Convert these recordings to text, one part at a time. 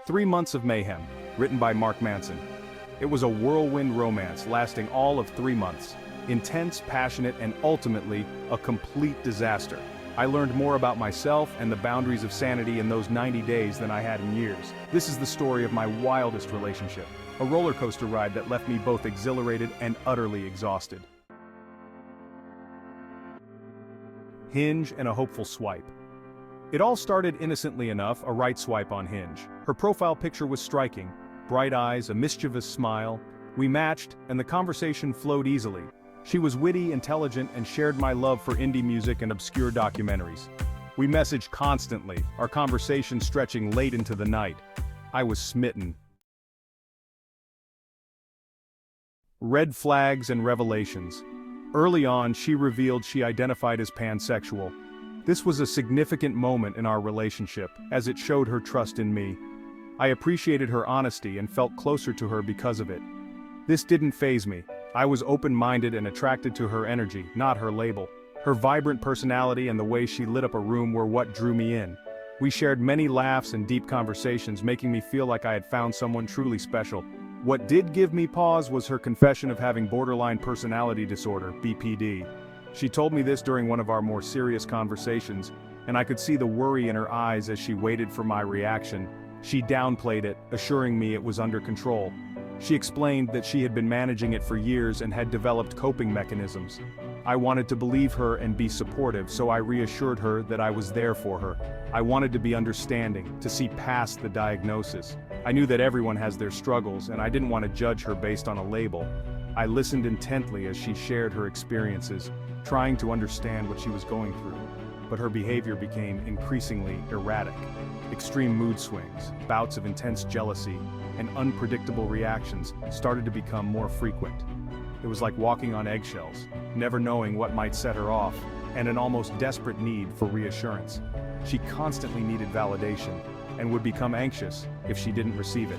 3 Months of Mayhem, written by Mark Manson. It was a whirlwind romance lasting all of 3 months. Intense, passionate, and ultimately, a complete disaster. I learned more about myself and the boundaries of sanity in those 90 days than I had in years. This is the story of my wildest relationship. A roller coaster ride that left me both exhilarated and utterly exhausted. Hinge and a hopeful swipe. It all started innocently enough, a right swipe on Hinge. Her profile picture was striking. Bright eyes, a mischievous smile. We matched, and the conversation flowed easily. She was witty, intelligent, and shared my love for indie music and obscure documentaries. We messaged constantly, our conversation stretching late into the night. I was smitten. Red flags and revelations. Early on, she revealed she identified as pansexual. This was a significant moment in our relationship, as it showed her trust in me. I appreciated her honesty and felt closer to her because of it. This didn't faze me. I was open-minded and attracted to her energy, not her label. Her vibrant personality and the way she lit up a room were what drew me in. We shared many laughs and deep conversations, making me feel like I had found someone truly special. What did give me pause was her confession of having borderline personality disorder, BPD. She told me this during one of our more serious conversations, and I could see the worry in her eyes as she waited for my reaction. She downplayed it, assuring me it was under control. She explained that she had been managing it for years and had developed coping mechanisms. I wanted to believe her and be supportive, so I reassured her that I was there for her. I wanted to be understanding, to see past the diagnosis. I knew that everyone has their struggles, and I didn't want to judge her based on a label. I listened intently as she shared her experiences, trying to understand what she was going through. But her behavior became increasingly erratic. Extreme mood swings, bouts of intense jealousy, and unpredictable reactions started to become more frequent. It was like walking on eggshells, never knowing what might set her off, and an almost desperate need for reassurance. She constantly needed validation, and would become anxious if she didn't receive it.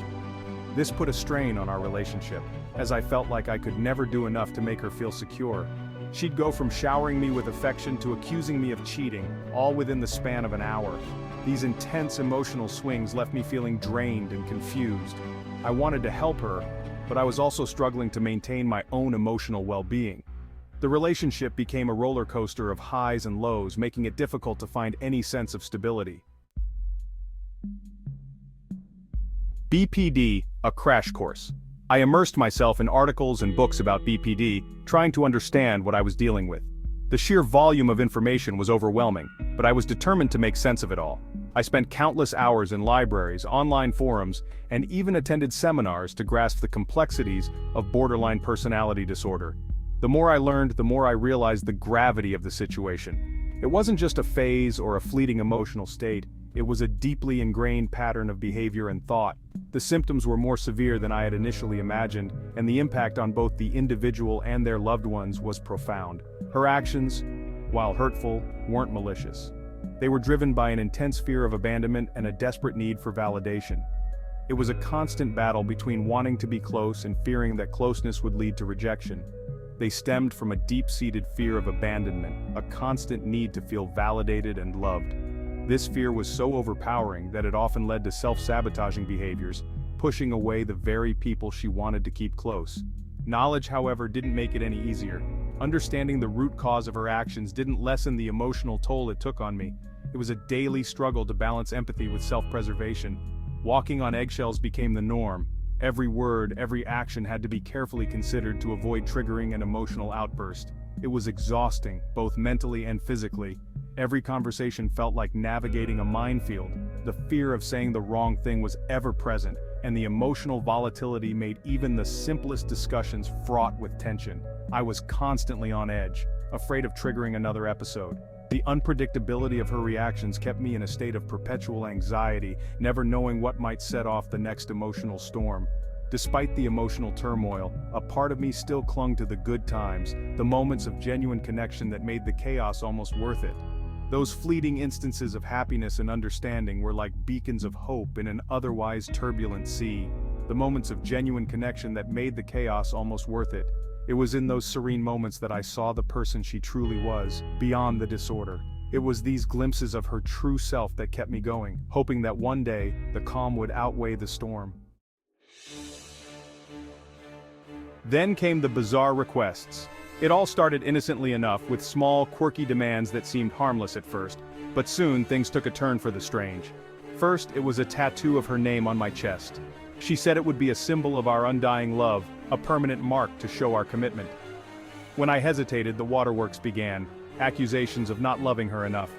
This put a strain on our relationship, as I felt like I could never do enough to make her feel secure. She'd go from showering me with affection to accusing me of cheating, all within the span of an hour. These intense emotional swings left me feeling drained and confused. I wanted to help her, but I was also struggling to maintain my own emotional well-being. The relationship became a roller coaster of highs and lows, making it difficult to find any sense of stability. BPD, a crash course. I immersed myself in articles and books about BPD, trying to understand what I was dealing with. The sheer volume of information was overwhelming, but I was determined to make sense of it all. I spent countless hours in libraries, online forums, and even attended seminars to grasp the complexities of borderline personality disorder. The more I learned, the more I realized the gravity of the situation. It wasn't just a phase or a fleeting emotional state, it was a deeply ingrained pattern of behavior and thought. The symptoms were more severe than I had initially imagined, and the impact on both the individual and their loved ones was profound. Her actions, while hurtful, weren't malicious. They were driven by an intense fear of abandonment and a desperate need for validation. It was a constant battle between wanting to be close and fearing that closeness would lead to rejection. They stemmed from a deep-seated fear of abandonment, a constant need to feel validated and loved. This fear was so overpowering that it often led to self-sabotaging behaviors, pushing away the very people she wanted to keep close. Knowledge, however, didn't make it any easier. Understanding the root cause of her actions didn't lessen the emotional toll it took on me. It was a daily struggle to balance empathy with self-preservation. Walking on eggshells became the norm. Every word, every action had to be carefully considered to avoid triggering an emotional outburst. It was exhausting, both mentally and physically. Every conversation felt like navigating a minefield. The fear of saying the wrong thing was ever present, and the emotional volatility made even the simplest discussions fraught with tension. I was constantly on edge, afraid of triggering another episode. The unpredictability of her reactions kept me in a state of perpetual anxiety, never knowing what might set off the next emotional storm. Despite the emotional turmoil, a part of me still clung to the good times, the moments of genuine connection that made the chaos almost worth it. Those fleeting instances of happiness and understanding were like beacons of hope in an otherwise turbulent sea. The moments of genuine connection that made the chaos almost worth it. It was in those serene moments that I saw the person she truly was, beyond the disorder. It was these glimpses of her true self that kept me going, hoping that one day, the calm would outweigh the storm. Then came the bizarre requests. It all started innocently enough, with small, quirky demands that seemed harmless at first, but soon things took a turn for the strange. First, it was a tattoo of her name on my chest. She said it would be a symbol of our undying love, a permanent mark to show our commitment. When I hesitated, the waterworks began, accusations of not loving her enough.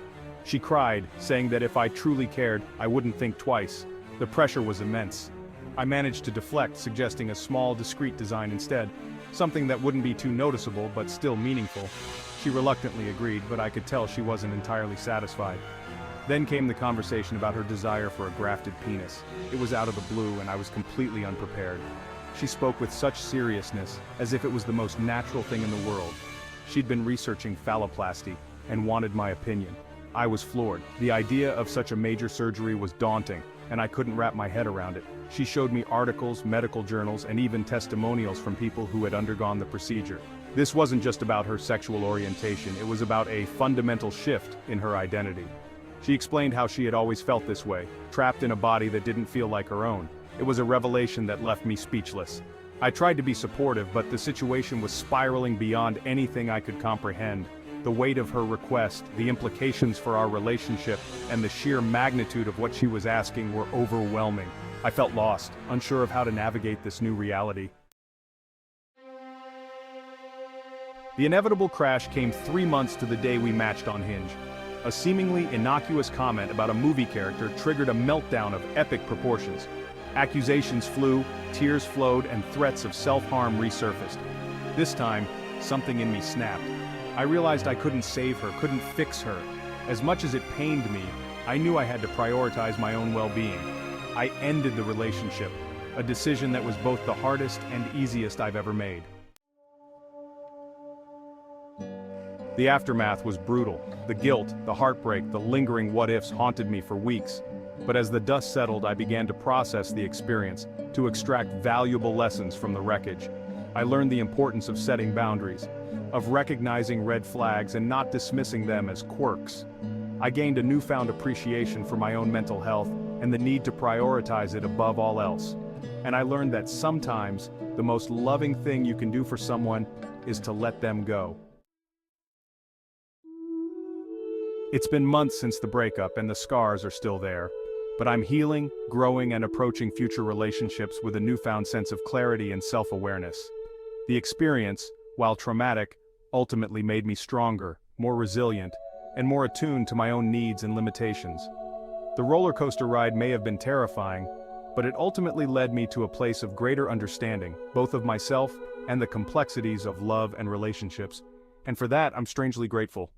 She cried, saying that if I truly cared, I wouldn't think twice. The pressure was immense. I managed to deflect, suggesting a small, discreet design instead, something that wouldn't be too noticeable but still meaningful. She reluctantly agreed, but I could tell she wasn't entirely satisfied. Then came the conversation about her desire for a grafted penis. It was out of the blue and I was completely unprepared. She spoke with such seriousness, as if it was the most natural thing in the world. She'd been researching phalloplasty and wanted my opinion. I was floored. The idea of such a major surgery was daunting, and I couldn't wrap my head around it. She showed me articles, medical journals, and even testimonials from people who had undergone the procedure. This wasn't just about her sexual orientation, it was about a fundamental shift in her identity. She explained how she had always felt this way, trapped in a body that didn't feel like her own. It was a revelation that left me speechless. I tried to be supportive, but the situation was spiraling beyond anything I could comprehend. The weight of her request, the implications for our relationship, and the sheer magnitude of what she was asking were overwhelming. I felt lost, unsure of how to navigate this new reality. The inevitable crash came 3 months to the day we matched on Hinge. A seemingly innocuous comment about a movie character triggered a meltdown of epic proportions. Accusations flew, tears flowed, and threats of self-harm resurfaced. This time, something in me snapped. I realized I couldn't save her, couldn't fix her. As much as it pained me, I knew I had to prioritize my own well-being. I ended the relationship, a decision that was both the hardest and easiest I've ever made. The aftermath was brutal. The guilt, the heartbreak, the lingering what-ifs haunted me for weeks. But as the dust settled, I began to process the experience, to extract valuable lessons from the wreckage. I learned the importance of setting boundaries, of recognizing red flags and not dismissing them as quirks. I gained a newfound appreciation for my own mental health and the need to prioritize it above all else. And I learned that sometimes, the most loving thing you can do for someone is to let them go. It's been months since the breakup and the scars are still there. But I'm healing, growing, and approaching future relationships with a newfound sense of clarity and self-awareness. The experience, while traumatic, ultimately made me stronger, more resilient, and more attuned to my own needs and limitations. The roller coaster ride may have been terrifying, but it ultimately led me to a place of greater understanding, both of myself and the complexities of love and relationships. And for that, I'm strangely grateful.